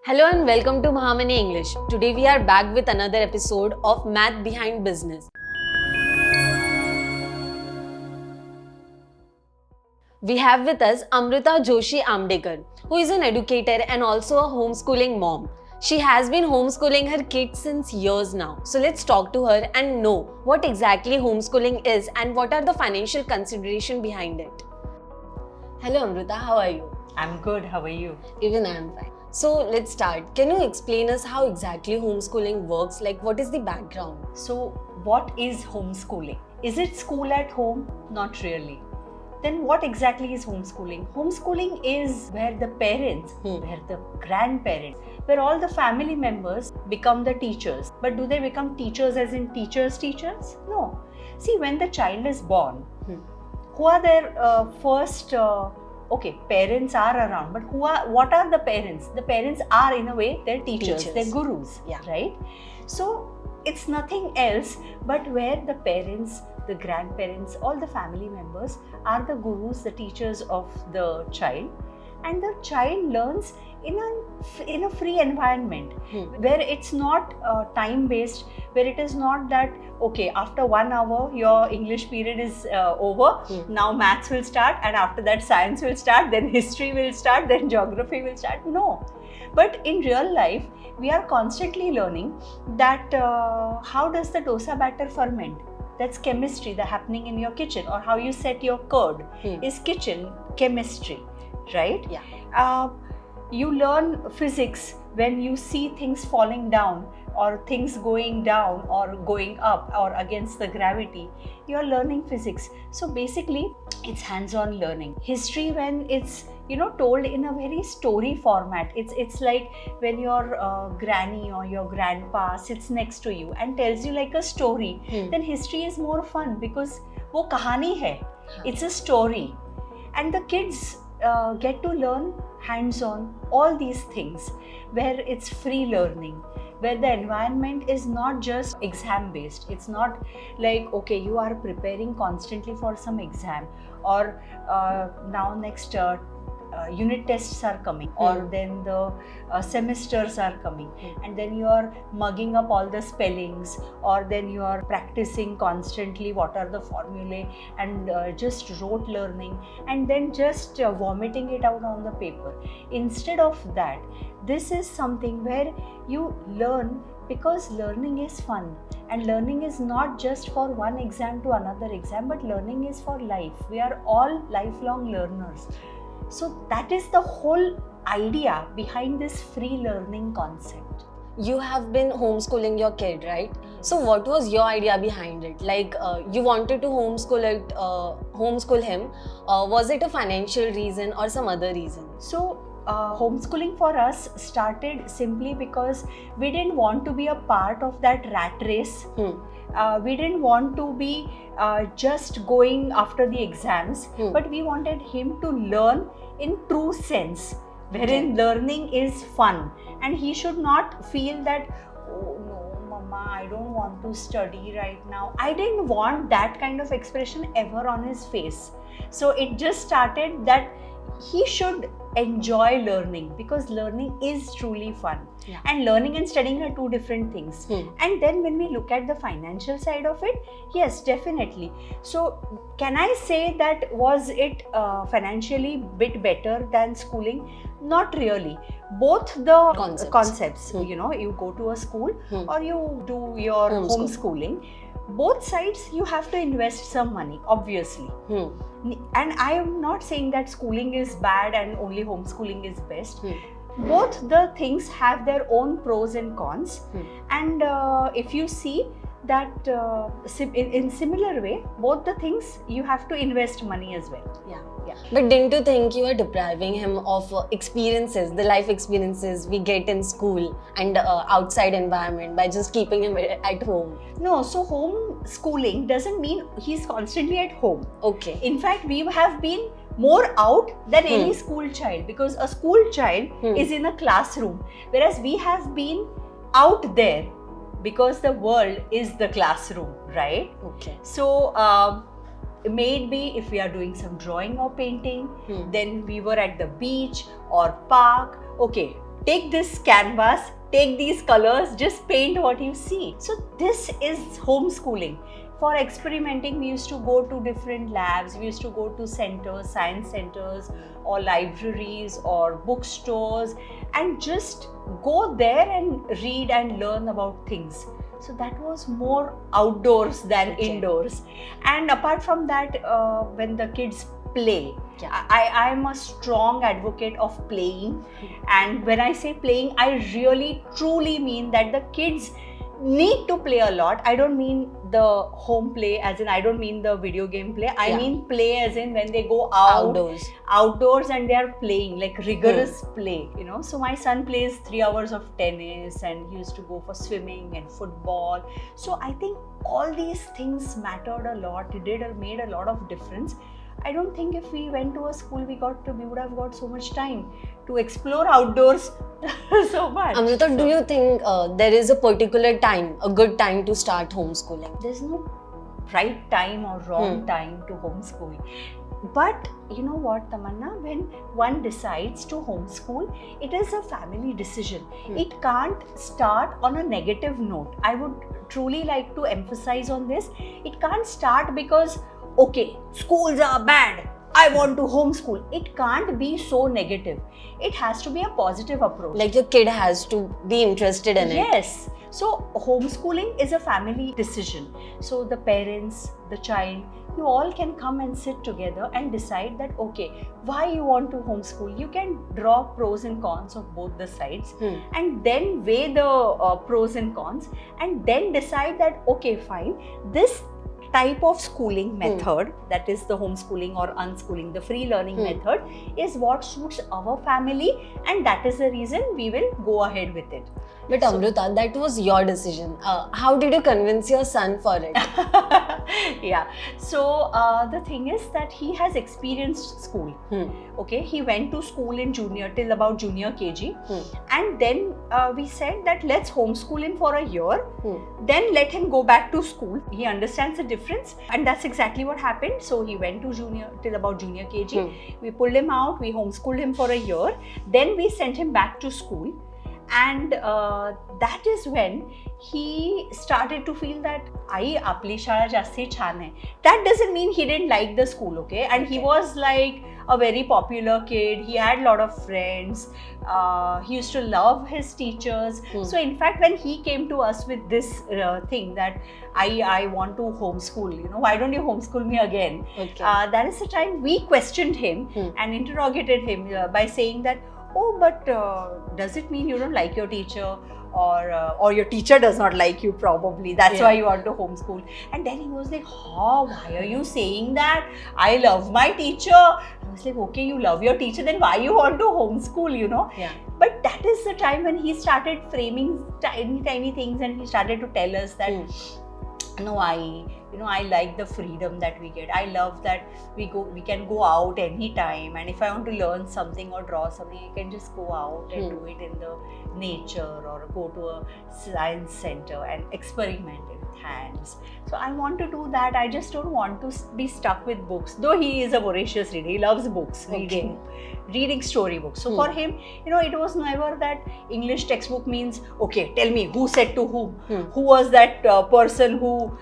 Hello and welcome to Mahamani English. Today we are back with another episode of Math Behind Business. We have with us Amrita Joshi Amdekar, who is an educator and also a homeschooling mom. She has been homeschooling her kids since years now. So let's talk to her and know what exactly homeschooling is and what are the financial considerations behind it. Hello Amrita, how are you? I'm good. How are you? Even I am fine. So let's start. Can you explain us how exactly homeschooling works? Like what is the background? So, what is homeschooling? Is it school at home? Not really. Then what exactly is homeschooling? Homeschooling is where the parents, where the grandparents, where all the family members become the teachers. But do they become teachers as in teachers? No. See, when the child is born, who are their first parents are around, but what are the parents? The parents are in a way their teachers. Their gurus, right? So it's nothing else but where the parents, the grandparents, all the family members are the gurus, the teachers of the child, and the child learns in a free environment where it's not time based, where it is not that okay, after 1 hour your English period is over, now maths will start, and after that science will start, then history will start, then geography will start. No, but in real life we are constantly learning that how does the dosa batter ferment. That's chemistry, the happening in your kitchen, or how you set your curd is kitchen chemistry, right? You learn physics when you see things falling down or things going down or going up or against the gravity. You're learning physics. So basically it's hands-on learning. History, when it's told in a very story format, it's like when your granny or your grandpa sits next to you and tells you like a story, then history is more fun because wo kahani hai, it's a story, and the kids get to learn hands-on all these things where it's free learning, where the environment is not just exam based. It's not like okay, you are preparing constantly for some exam, or now next unit tests are coming, or then the semesters are coming, and then you are mugging up all the spellings, or then you are practicing constantly what are the formulae and just rote learning, and then just vomiting it out on the paper. Instead of that, this is something where you learn because learning is fun, and learning is not just for one exam to another exam, but learning is for life. We are all lifelong learners. So that is the whole idea behind this free learning concept. You have been homeschooling your kid, right? So what was your idea behind it? Like you wanted to homeschool him. Was it a financial reason or some other reason? So homeschooling for us started simply because we didn't want to be a part of that rat race. We didn't want to be just going after the exams, but we wanted him to learn in true sense, wherein learning is fun, and he should not feel that, oh no mama, I don't want to study right now. I didn't want that kind of expression ever on his face. So it just started that he should enjoy learning, because learning is truly fun. And learning and studying are two different things. And then when we look at the financial side of it, yes, definitely. So can I say that was it financially bit better than schooling? Not really. Both the concepts, you go to a school or you do your homeschooling, both sides you have to invest some money, obviously. And I am not saying that schooling is bad and only homeschooling is best. Both the things have their own pros and cons. And if you see that in similar way, both the things you have to invest money as well. But didn't you think you are depriving him of experiences, the life experiences we get in school and outside environment by just keeping him at home? No, so homeschooling doesn't mean he's constantly at home. Okay. In fact, we have been more out than any school child, because a school child is in a classroom, whereas we have been out there because the world is the classroom, right? Okay. So maybe if we are doing some drawing or painting, then we were at the beach or park. Okay, take this canvas, take these colors, just paint what you see. So this is homeschooling. For experimenting, we used to go to different labs, we used to go to centers, science centers, or libraries or bookstores, and just go there and read and learn about things. So that was more outdoors than indoors. And apart from that, when the kids play, I am a strong advocate of playing. And when I say playing, I really truly mean that the kids need to play a lot. I don't mean the home play as in, I don't mean the video game play. I mean play as in when they go outdoors and they are playing, like rigorous play, you know. So my son plays 3 hours of tennis, and he used to go for swimming and football. So I think all these things mattered a lot. It made a lot of difference. I don't think if we went to a school, we would have got so much time to explore outdoors so much. Amrita, do you think there is a particular time, a good time to start homeschooling? There's no right time or wrong time to homeschool. But you know what, Tamanna, when one decides to homeschool, it is a family decision. It can't start on a negative note. I would truly like to emphasize on this. It can't start because, okay, schools are bad, I want to homeschool. It can't be so negative. It has to be a positive approach. Like your kid has to be interested in it. Yes. So homeschooling is a family decision. So the parents, the child, you all can come and sit together and decide that, okay, why you want to homeschool. You can draw pros and cons of both the sides and then weigh the pros and cons, and then decide that, okay, fine, this type of schooling method, that is the homeschooling or unschooling, the free learning method, is what suits our family, and that is the reason we will go ahead with it. But Amrita, that was your decision. How did you convince your son for it? Yeah. So the thing is that he has experienced school. Okay, he went to school in till about junior KG, and then we said that let's homeschool him for a year. Then let him go back to school. He understands the difference, and that's exactly what happened. So he went to till about junior KG. We pulled him out. We homeschooled him for a year. Then we sent him back to school. And that is when he started to feel that आपली शाळा जास्ती छान आहे. That doesn't mean he didn't like the school, okay? And he was like a very popular kid. He had a lot of friends. He used to love his teachers. So in fact, when he came to us with this thing that I want to homeschool, you know, why don't you homeschool me again? That is the time we questioned him and interrogated him by saying that, oh, but does it mean you don't like your teacher, or your teacher does not like you probably, that's why you want to homeschool? And then he was like, oh, why are you saying that? I love my teacher. I was like, okay, you love your teacher, then why you want to homeschool, you know? But that is the time when he started framing tiny things, and he started to tell us that no, I like the freedom that we get. I love that we can go out anytime, and if I want to learn something or draw something, I can just go out and do it in the nature, or go to a science center and experiment with hands. So I want to do that. I just don't want to be stuck with books. Though he is a voracious reader, he loves books, reading storybooks. So for him, you know, it was never that English textbook means, okay, tell me who said to whom, who was that person who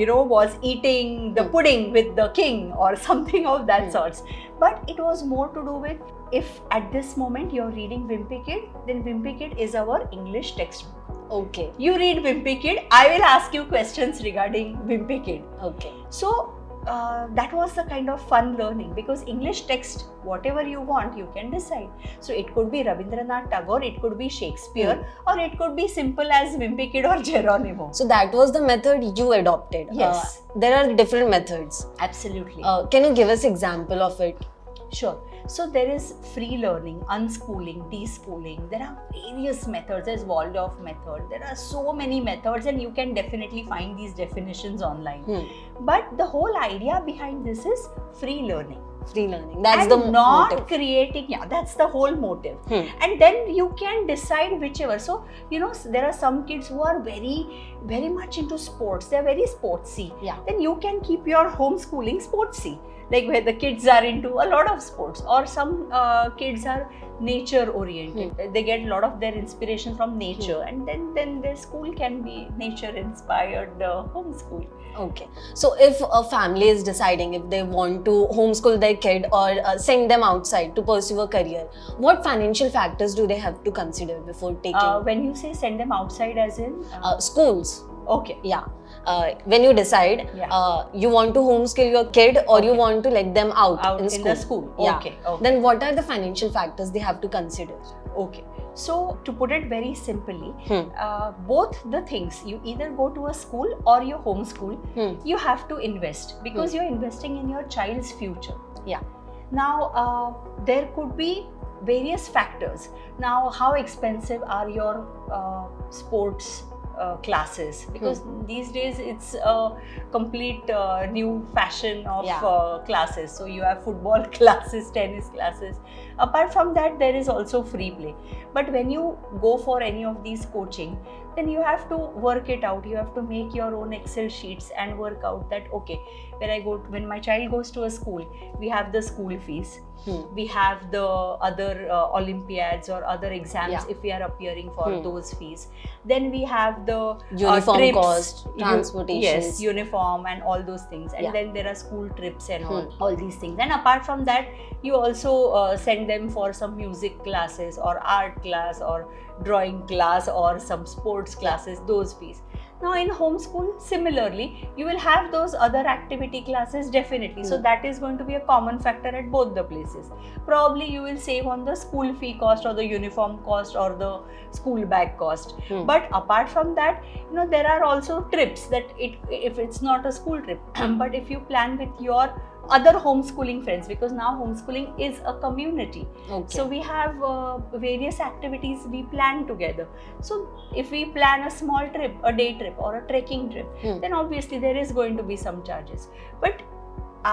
was eating the pudding with the king or something of that sorts. But it was more to do with, if at this moment you're reading Wimpy Kid, then Wimpy Kid is our English textbook. Okay. You read Wimpy Kid, I will ask you questions regarding Wimpy Kid. Okay. So that was the kind of fun learning, because English text, whatever you want, you can decide. So it could be Rabindranath Tagore, it could be Shakespeare, or it could be simple as Wimpy Kid or Geronimo. So that was the method you adopted. Yes. There are different methods. Absolutely. Can you give us example of it? Sure. So there is free learning, unschooling, deschooling. There are various methods. There's Waldorf method. There are so many methods, and you can definitely find these definitions online. But the whole idea behind this is free learning. Free learning. That's and the not motive. Creating. Yeah, that's the whole motive. And then you can decide whichever. So, you know, there are some kids who are very, very much into sports. They're very sportsy. Yeah. Then you can keep your homeschooling sportsy. like where the kids are into a lot of sports, or some kids are nature oriented. They get a lot of their inspiration from nature, and then their school can be nature inspired homeschool. Okay. So if a family is deciding if they want to homeschool their kid or send them outside to pursue a career, what financial factors do they have to consider before taking When you say send them outside, as in schools? okay. Yeah. When you decide you want to homeschool your kid or you want to let them out in school. The school. Yeah. Okay. Then what are the financial factors they have to consider? Okay. So to put it very simply, both the things, you either go to a school or you homeschool, you have to invest, because you're investing in your child's future. Yeah. Now, there could be various factors. Now, how expensive are your sports classes? Because these days it's a complete new fashion of classes. So you have football classes, tennis classes. Apart from that, there is also free play. But when you go for any of these coaching, then you have to work it out. You have to make your own Excel sheets and work out that, okay, when my child goes to a school, we have the school fees. We have the other Olympiads or other exams if we are appearing for those fees. Then we have the uniform trips, cost, transportation. Yes, uniform and all those things. And then there are school trips and all these things. And apart from that, you also send them for some music classes or art class or drawing class or some sports classes, those fees. Now in homeschool, similarly, you will have those other activity classes definitely. So that is going to be a common factor at both the places. Probably you will save on the school fee cost or the uniform cost or the school bag cost. But apart from that, there are also trips that if it's not a school trip, but if you plan with your other homeschooling friends, because now homeschooling is a community. So we have various activities we plan together. So if we plan a small trip, a day trip or a trekking trip, then obviously there is going to be some charges. But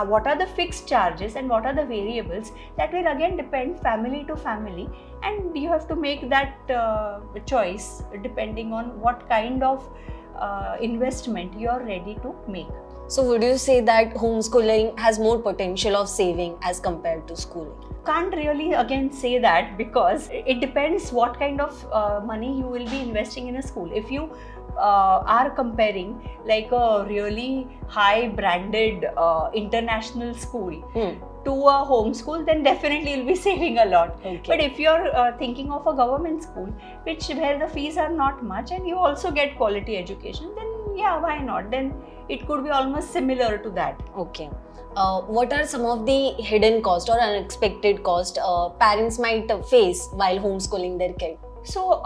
what are the fixed charges and what are the variables, that will again depend family to family, and you have to make that choice depending on what kind of investment you are ready to make. So would you say that homeschooling has more potential of saving as compared to schooling? Can't really again say that, because it depends what kind of money you will be investing in a school. If you are comparing like a really high branded international school to a homeschool, then definitely you'll be saving a lot. But if you're thinking of a government school, where the fees are not much and you also get quality education, then yeah, why not? Then it could be almost similar to that. Okay. What are some of the hidden cost or unexpected cost parents might face while homeschooling their kid? So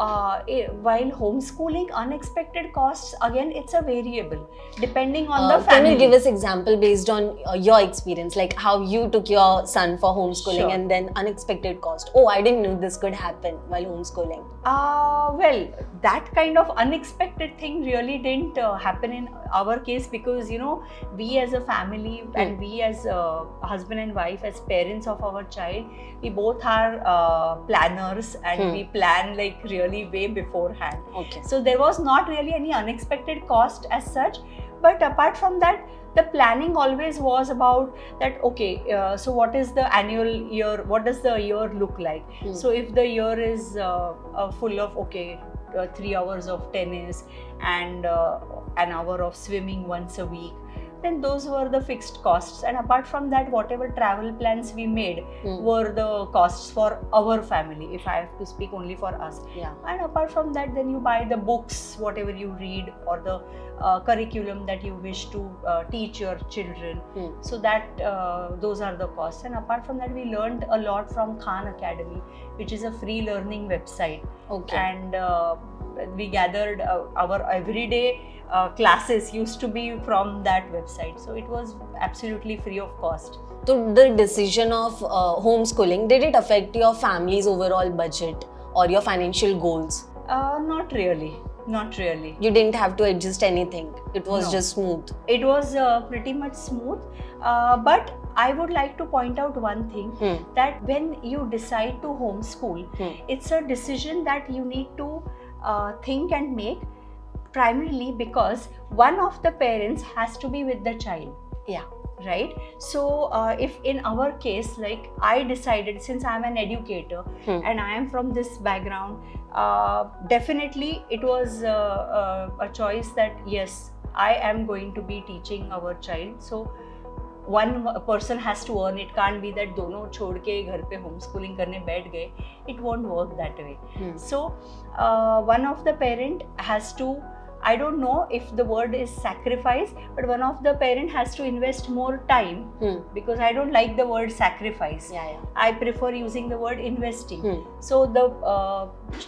while homeschooling, unexpected costs, again, it's a variable depending on the family. Can you give us example based on your experience, like how you took your son for homeschooling and then unexpected cost? Oh, I didn't know this could happen while homeschooling. Well, that kind of unexpected thing really didn't happen in our case, because we as a family and we as a husband and wife, as parents of our child, we both are planners and we plan like really way beforehand. So there was not really any unexpected cost as such. But apart from that, the planning always was about that, so what is the annual year, what does the year look like? So if the year is full of 3 hours of tennis and an hour of swimming once a week, then those were the fixed costs. And apart from that, whatever travel plans we made were the costs for our family, if I have to speak only for us. And apart from that, then you buy the books, whatever you read, or the curriculum that you wish to teach your children. So that those are the costs. And apart from that, we learned a lot from Khan Academy, which is a free learning website. And we gathered our everyday classes used to be from that website. So it was absolutely free of cost. So the decision of homeschooling, did it affect your family's overall budget or your financial goals? Not really. Not really. You didn't have to adjust anything. It was just smooth. It was pretty much smooth. But I would like to point out one thing, that when you decide to homeschool, it's a decision that you need to think and make, primarily because one of the parents has to be with the child. right? So if in our case, like I decided, since I'm an educator and I am from this background, definitely it was a choice that yes, I am going to be teaching our child. So one person has to earn. It can't be that दोनों छोड़ के घर पे homeschooling करने बैठ गए. It won't work that way. So one of the parent has to, I don't know if the word is sacrifice, but one of the parent has to invest more time, because I don't like the word sacrifice. I prefer using the word investing. So the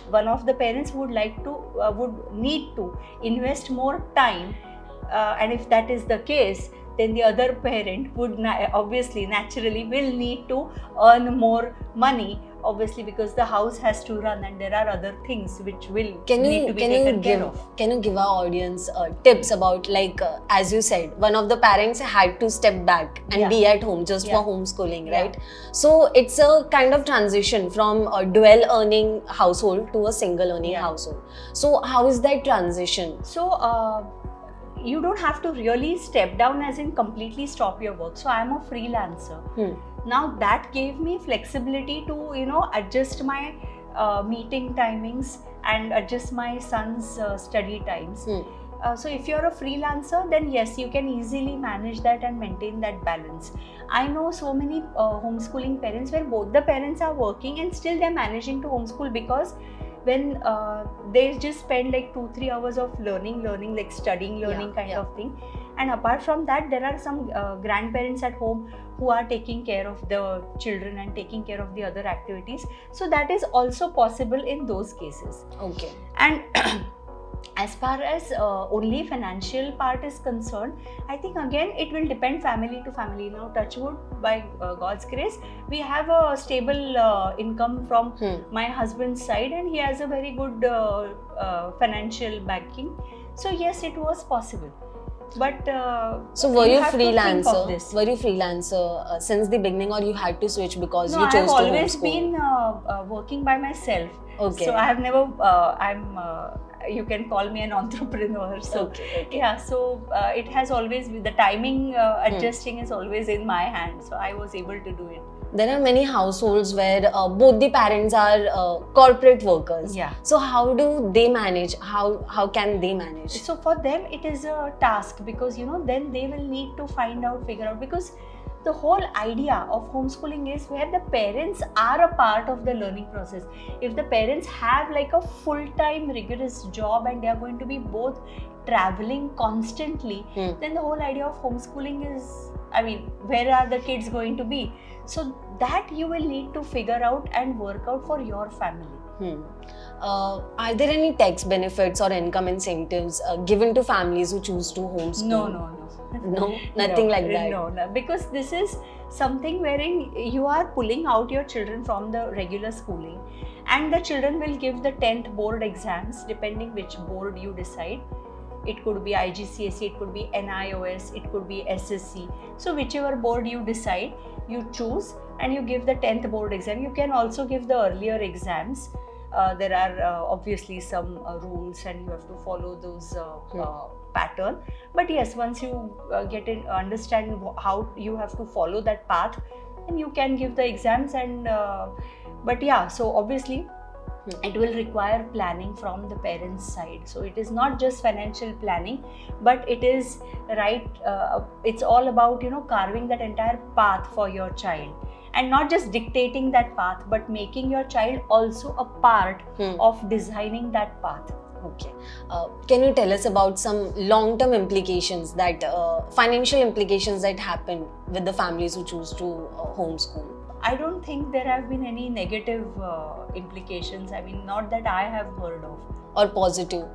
one of the parents would need to invest more time, and if that is the case, then the other parent would obviously naturally will need to earn more money, obviously, because the house has to run and there are other things which will need to be taken care of. Can you give our audience tips about, like, as you said, one of the parents had to step back and be at home just for homeschooling, right? So it's a kind of transition from a dual earning household to a single earning household. So how is that transition? So you don't have to really step down as in completely stop your work. So I'm a freelancer. Now that gave me flexibility to, you know, adjust my meeting timings and adjust my son's study times. So if you're a freelancer, then yes, you can easily manage that and maintain that balance. I know so many homeschooling parents where both the parents are working and still they're managing to homeschool, because when they just spend like 2-3 hours of learning, like studying, learning kind of thing. And apart from that, there are some grandparents at home who are taking care of the children and taking care of the other activities. So that is also possible in those cases. Okay. And as far as only financial part is concerned, I think again it will depend family to family. Now, touch wood, by God's grace, we have a stable income from my husband's side, and he has a very good financial backing. So yes, it was possible. But so were you freelancer? Were you freelancer since the beginning, or you had to switch because you chose to homeschool? No, I've always been working by myself. Okay. So I have never. You can call me an entrepreneur. So yeah. So it has always been, the timing adjusting is always in my hand. So I was able to do it. There are many households where both the parents are corporate workers. Yeah. So how do they manage? How can they manage? So for them it is a task, because you know, then they will need to figure out, because the whole idea of homeschooling is where the parents are a part of the learning process. If the parents have like a full-time rigorous job and they are going to be both traveling constantly, then the whole idea of homeschooling is, I mean, where are the kids going to be? So that you will need to figure out and work out for your family. Are there any tax benefits or income incentives given to families who choose to homeschool? No, nothing like that. No, because this is something wherein you are pulling out your children from the regular schooling, and the children will give the 10th board exams, depending which board you decide. It could be IGCSE, it could be NIOS, it could be SSC. So whichever board you decide, you choose and you give the 10th board exam. You can also give the earlier exams. There are obviously some rules and you have to follow those pattern. But yes, once you get it, understand how you have to follow that path, and you can give the exams. And but yeah, so obviously it will require planning from the parents' side. So it is not just financial planning, but it is it's all about, you know, carving that entire path for your child, and not just dictating that path, but making your child also a part of designing that path. Okay. Can you tell us about some long-term implications, that financial implications that happen with the families who choose to homeschool? I don't think there have been any negative implications. I mean, not that I have heard of. Or positive?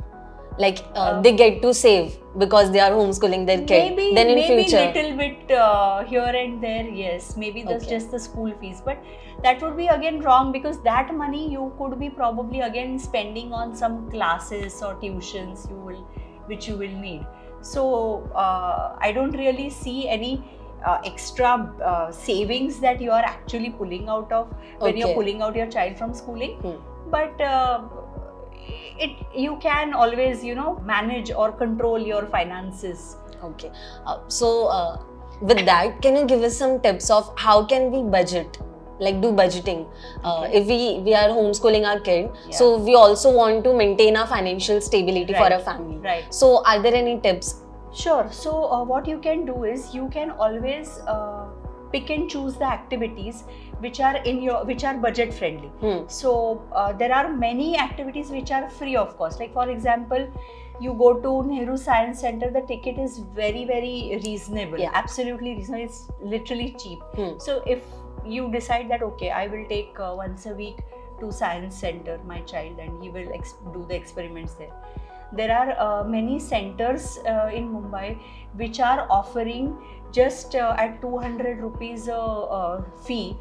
Like they get to save because they are homeschooling their kid. Then in future, little bit here and there, yes. Maybe that's just the school fees, but that would be again wrong, because that money you could be probably again spending on some classes or tuitions which you will need. So I don't really see any extra savings that you are actually pulling out of when you're pulling out your child from schooling. But you can always, you know, manage or control your finances. Okay. So with that, can you give us some tips of how can we budget? Like do budgeting. If we are homeschooling our kid, Yeah. so we also want to maintain our financial stability for Right. our family. Right. So are there any tips? Sure. So what you can do is you can always pick and choose the activities which are budget friendly. So there are many activities which are free of cost. Like for example, you go to Nehru Science Center, the ticket is very, very reasonable. Yeah. Absolutely reasonable. It's literally cheap. So if you decide that okay, I will take once a week to Science Center my child and he will do the experiments there. There are many centers in Mumbai which are offering just at 200 rupees fee.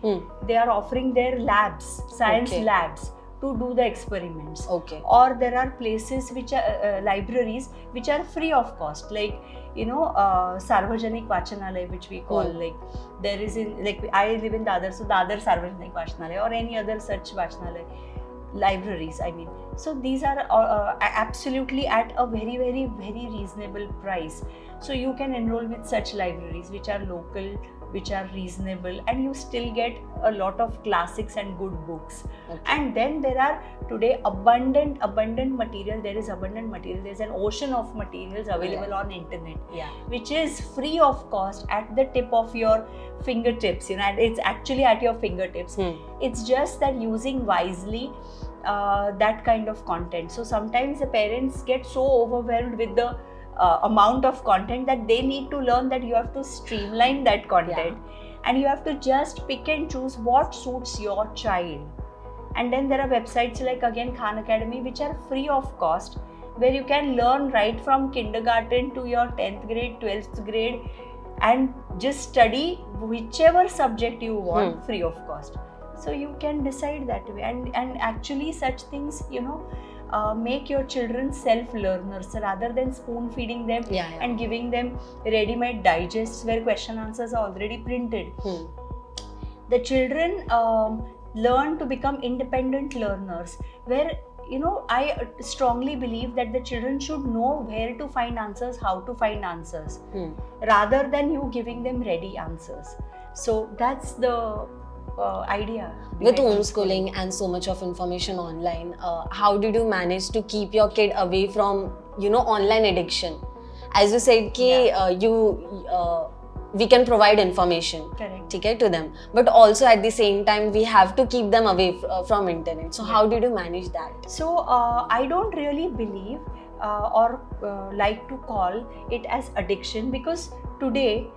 They are offering their labs, science Okay. labs, to do the experiments. Okay. Or there are places which are libraries which are free of cost, like Sarvajanik Vachanalay, which we call, like there is in, like I live in Dadar, so Dadar Sarvajanik Vachanalay or any other such Vachanalay libraries, I mean. So these are absolutely at a very, very, very reasonable price. So you can enroll with such libraries which are local, which are reasonable, and you still get a lot of classics and good books. Okay. And then there are today abundant material. There is abundant material. There's an ocean of materials available on internet, Yeah. which is free of cost, at the tip of your fingertips. And it's actually at your fingertips. It's just that using wisely that kind of content. So sometimes the parents get so overwhelmed with the amount of content that they need to learn that you have to streamline that content, and you have to just pick and choose what suits your child. And then there are websites like again Khan Academy, which are free of cost, where you can learn right from kindergarten to your 10th grade, 12th grade, and just study whichever subject you want free of cost. So you can decide that way, and actually such things, make your children self-learners rather than spoon-feeding them and giving them ready-made digests where question answers are already printed. The children learn to become independent learners, where I strongly believe that the children should know where to find answers, how to find answers, rather than you giving them ready answers. So that's the idea. With homeschooling and so much of information online, how did you manage to keep your kid away from online addiction? As you said ki, we can provide information, Correct. okay, to them, but also at the same time we have to keep them away from internet. So how did you manage that? So I don't really believe or like to call it as addiction, because today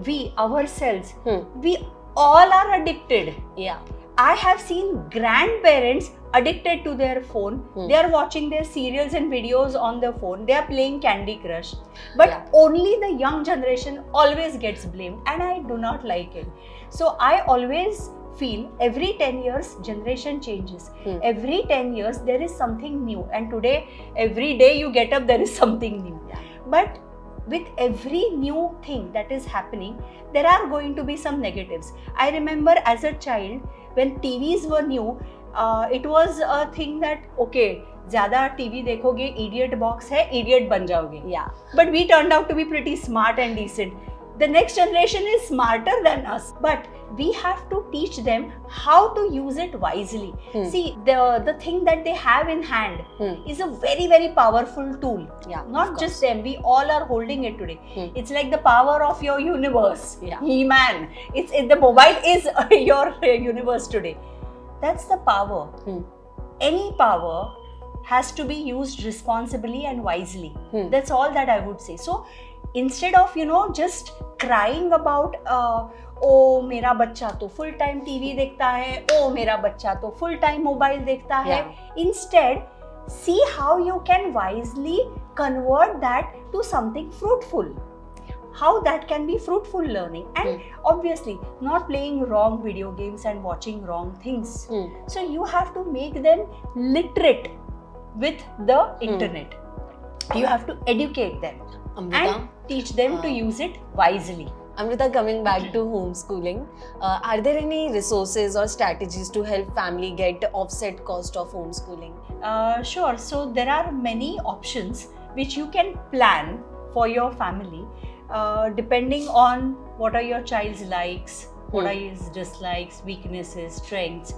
we ourselves, we all are addicted. Yeah. I have seen grandparents addicted to their phone. They are watching their serials and videos on their phone. They are playing Candy Crush. But only the young generation always gets blamed, and I do not like it. So I always feel every 10 years generation changes. Every 10 years there is something new, and today every day you get up there is something new. But with every new thing that is happening, there are going to be some negatives. I remember as a child, when TVs were new, it was a thing that okay, ज़्यादा TV देखोगे, idiot box है, idiot बन जाओगे. Yeah. But we turned out to be pretty smart and decent. The next generation is smarter than us, but we have to teach them how to use it wisely. See, the thing that they have in hand is a very, very powerful tool. Yeah, Not just them, we all are holding it today. It's like the power of your universe. Yeah. He-Man. The mobile is your universe today. That's the power. Any power has to be used responsibly and wisely. That's all that I would say. So instead of just crying about ओ मेरा बच्चा तो full time TV देखता है, ओ मेरा बच्चा तो full time mobile देखता है, instead see how you can wisely convert that to something fruitful. How that can be fruitful learning, and obviously not playing wrong video games and watching wrong things. So you have to make them literate with the internet. You have to educate them and teach them to use it wisely. Amrita, coming back to homeschooling, are there any resources or strategies to help family get offset cost of homeschooling? Sure. So there are many options which you can plan for your family. depending on what are your child's likes, what are his dislikes, weaknesses, strengths,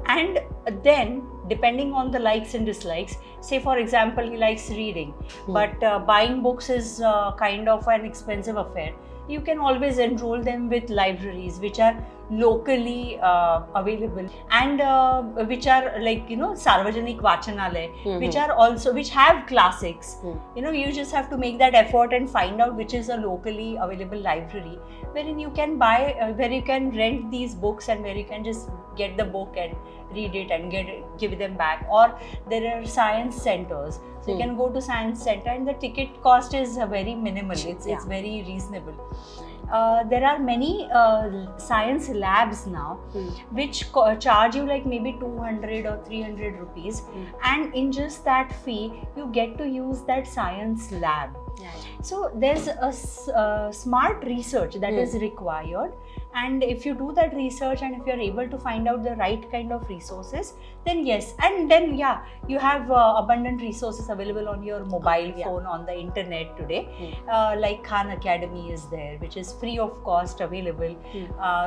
and then depending on the likes and dislikes, say for example he likes reading, but buying books is kind of an expensive affair, you can always enroll them with libraries which are locally available, and which are like, you know, Sarvajanik Vachanalay, which are also, which have classics. You know, you just have to make that effort and find out which is a locally available library wherein you can buy, where you can rent these books, and where you can just get the book and read it and give them back. Or there are science centers, so you can go to science center, and the ticket cost is very minimal. It's very reasonable. There are many science labs now which charge you like maybe 200 or 300 rupees, and in just that fee you get to use that science lab. So there's a smart research that is required, and if you do that research and if you're able to find out the right kind of resources, then yes, and then you have abundant resources available on your mobile phone, on the internet today. Like Khan Academy is there, which is free of cost available.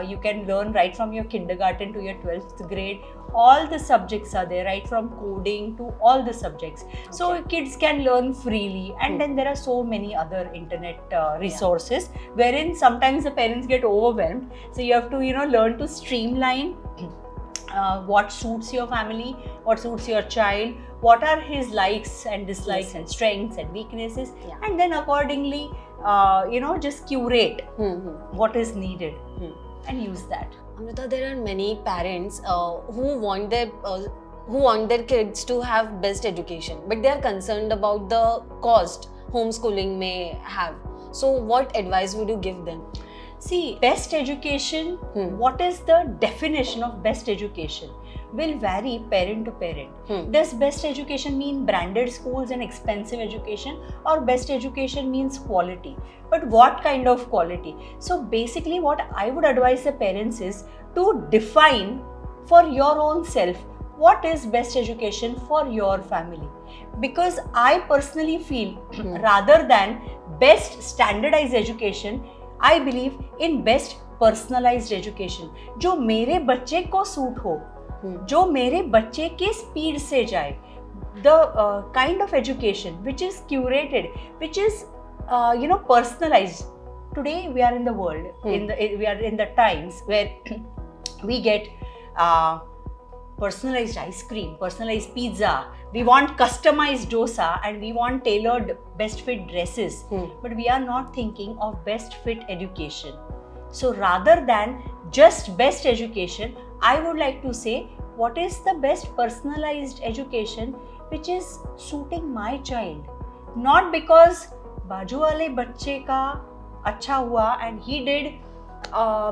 You can learn right from your kindergarten to your 12th grade. All the subjects are there, right from coding to all the subjects. So kids can learn freely, and then there are so many other internet resources wherein sometimes the parents get overwhelmed. So you have to, you know, learn to streamline what suits your family, what suits your child, what are his likes and dislikes and strengths and weaknesses, and then accordingly, you know, just curate what is needed and use that. Amrita, there are many parents who want their kids to have best education, but they are concerned about the cost homeschooling may have. So what advice would you give them? See, best education, what is the definition of best education will vary parent to parent. Does best education mean branded schools and expensive education, or best education means quality? But what kind of quality? So basically what I would advise the parents is to define for your own self what is best education for your family. Because I personally feel rather than best standardized education, I believe in best personalized education. जो मेरे बच्चे को suit हो, जो मेरे बच्चे के speed से जाए, the kind of education which is curated, which is you know, personalized. Today we are in the world, we are in the times where we get personalized ice cream, personalized pizza, we want customized dosa, and we want tailored best fit dresses, but we are not thinking of best fit education. So rather than just best education, I would like to say what is the best personalized education which is suiting my child. Not because बाजू वाले बच्चे का अच्छा हुआ and he did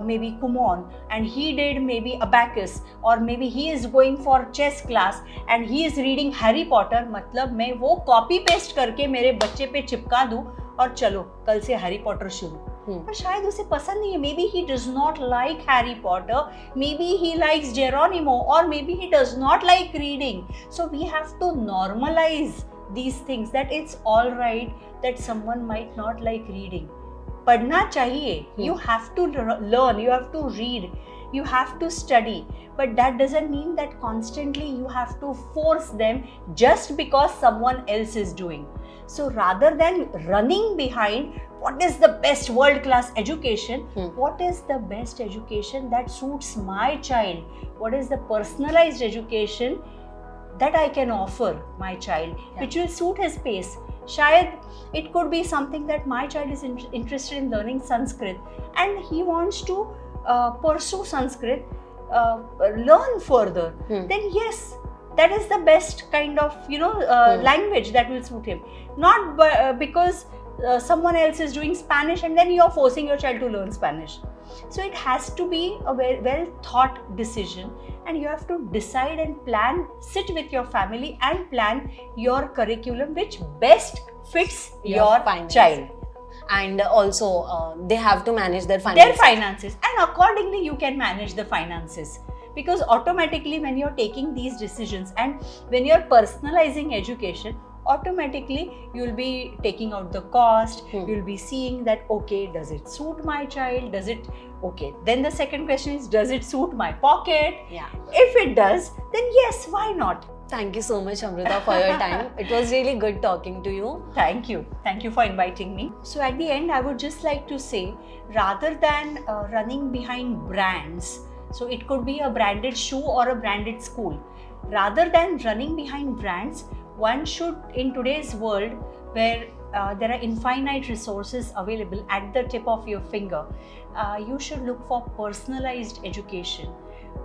maybe Kumon, and he did maybe Abacus, or maybe he is going for chess class and he is reading Harry Potter, मतलब मैं वो copy paste करके मेरे बच्चे पे चिपका दूँ और चलो कल से हैरी पॉटर शुरू. पर शायद उसे पसंद नहीं है. Maybe he does not like Harry Potter, maybe he likes Geronimo, or maybe he does not like reading. So we have to normalize these things, that it's all right that someone might not like reading. पढ़ना चाहिए. You have to learn, you have to read, you have to study, but that doesn't mean that constantly you have to force them just because someone else is doing. So rather than running behind what is the best world-class education, what is the best education that suits my child, what is the personalized education that I can offer my child, which will suit his pace. Shayad it could be something that my child is interested in learning Sanskrit and he wants to pursue Sanskrit, learn further, then yes, that is the best kind of, you know, language that will suit him. Not because someone else is doing Spanish and then you are forcing your child to learn Spanish. So it has to be a well thought decision, and you have to decide and plan, sit with your family and plan your curriculum which best fits your child. And also they have to manage their finances. And accordingly you can manage the finances, because automatically when you're taking these decisions and when you're personalizing education, automatically you'll be taking out the cost. Hmm. You'll be seeing that, okay, does it suit my child? Does it, okay. Then the second question is, does it suit my pocket? Yeah. If it does, then yes, why not? Thank you so much, Amrita, for your time. It was really good talking to you. Thank you. Thank you for inviting me. So at the end, I would just like to say, rather than running behind brands, so it could be a branded shoe or a branded school. Rather than running behind brands, one should, in today's world where there are infinite resources available at the tip of your finger, you should look for personalized education.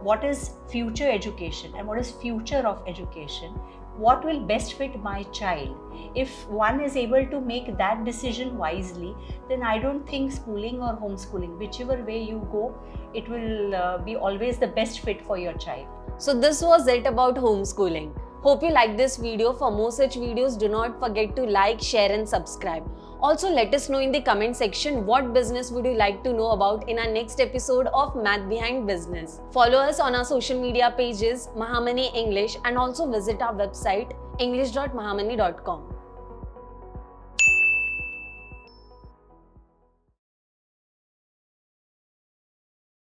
What is future education and what is future of education? What will best fit my child? If one is able to make that decision wisely, then I don't think schooling or homeschooling, whichever way you go, it will be always the best fit for your child. So this was it about homeschooling. Hope you liked this video. For more such videos, do not forget to like, share and subscribe. Also, let us know in the comment section what business would you like to know about in our next episode of Math Behind Business. Follow us on our social media pages, Mahamani English, and also visit our website english.mahamani.com.